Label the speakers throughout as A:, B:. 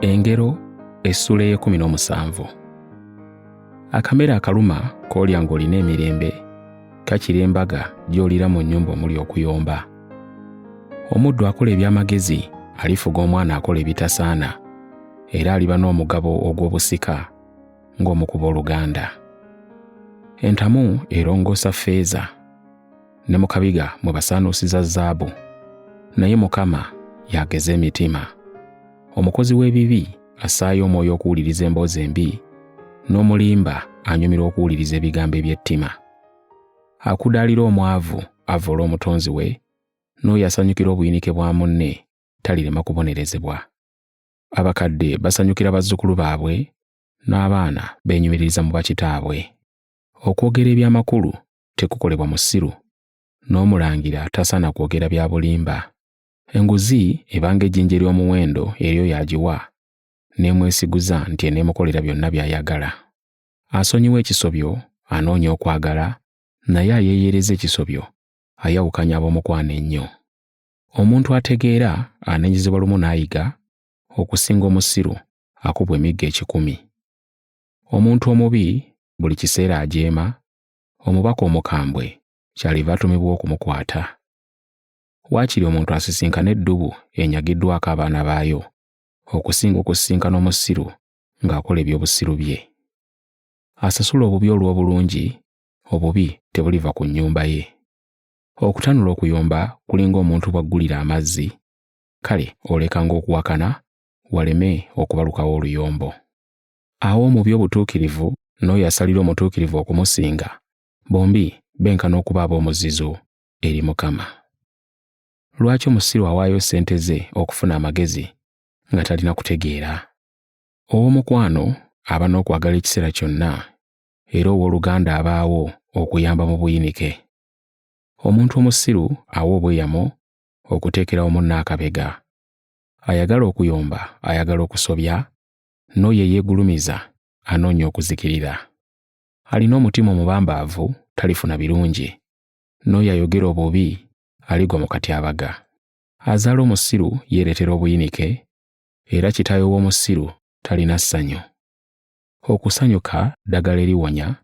A: Engero essula ey'e17. Akamere akaluma k'olya ng'olina emirembe kakira embaga gy'olira mu nnyumba omuli okuyomba. Omuddu akola eby'amagezi alifuga omwana akola ebitasaana, era aliba n'omugabo ogw'obusika ng'omukuba oluganda. Entamu erongoosa ffeeza, ne mu kabiga mwe basaanuusiza zaabu, naye Mukama y'ageza emitima. Omukozi w'ebibi assaayo omwoyo okuwuliriza emboozi embi, n'omulimba anyumira okuwuliriza ebigambo eby'ettima. Akudaalira omwavu avoola omutonzi we, n'oyo asanyukira obuyinike bwa munne talirema kubonerezebwa. Abakadde basanyukira bazzukulu baabwe, n'abaana beenyumiririza mu bakitaabwe. Okwogera eby'amakulu tekukolebwa musiru, n'omulangira tasaana kwogera bya bulimba. Enguzi ebanga ejjinja ery'omuwendo eryo yagiwa, n'emwesiguza nti eneemukolera byonna by'ayagala. Asonyiwa ekisobyo anoonya okwagala, naye ayeeyereza ekisobyo ayawukanya ab'omukwano ennyo. Omuntu ategeera anenyezebwa lumu n'ayiga, okusinga omusiru akubwa emiggo 10. Omuntu omubi buli kiseera ajeema, omubaka omukambwe kyaliva atumibwa okumukwata. Waakiri omuntu asisinkana eddubu enyagiddwako abaana baayo, okusinga okusisinkana omusiru ng'akola eby'obusiru bye. Asasula obubi olw'obulungi, obubi tebuliva ku nnyumba ye. Okutanula okuyomba kulinga omuntu bw'aggulira amazzi, kale olekanga okuwakana waleme okubalukawo oluyombo. Awo mu by'obutuukirivu n'oyo asalira omutuukirivu okumusinga, bombi benkana okuba ab'omuzizo eri Mukama. Lwaki omusiru awaayo ssente ze okufuna amagezi nga talina kutegeera? Ow'omukwano aba n'okwagala ekiseera kyonna, era ow'oluganda abaawo okuyamba mu buyinike. Omuntu omusiru awa obweyamo okuteekerawo munne akabega. Ayagala okuyomba ayagala okusobya, n'oyo eyeegulumiza anoonya okuzikirira. Alina omutima omubambaavu talifuna birungi, n'oyo ayogera obubi aligwa mu katyabaga. Azaala omusiru yeeretera obuyinike, era kitaawe w'omusiru talina ssanyu. Okusanyuka ddagala eriwonya,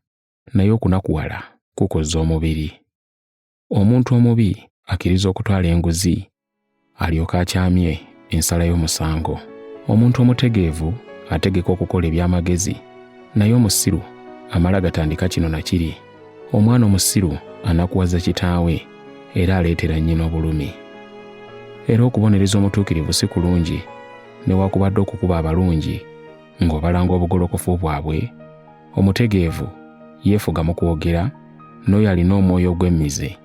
A: naye okunakuwala kukozza omubiri. Omuntu omubi akkiriza okutwala enguzi, alyoka akyamye ensala y'omusango. Omuntu omutegeevu ategeka okukola eby'amagezi, naye omusiru amala gatandika kino na kiri. Omwana omusiru anakuwaza kitaawe, era aleetera nnyina obulumi. Era okubonereza omutuukirivu si kulungi, newakubadde okukuba abalungi ng'obalanga obugolokofu bwabwe. Omutegeevu yeefuga mu kwogera, n'oyo alina omwoyo ogw'emmize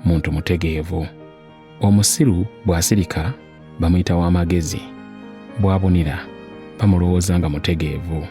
A: muntu mutegeevu. Omusiru bw'asirika bamuyita w'amagezi, bw'abunira bamulowooza nga mutegeevu.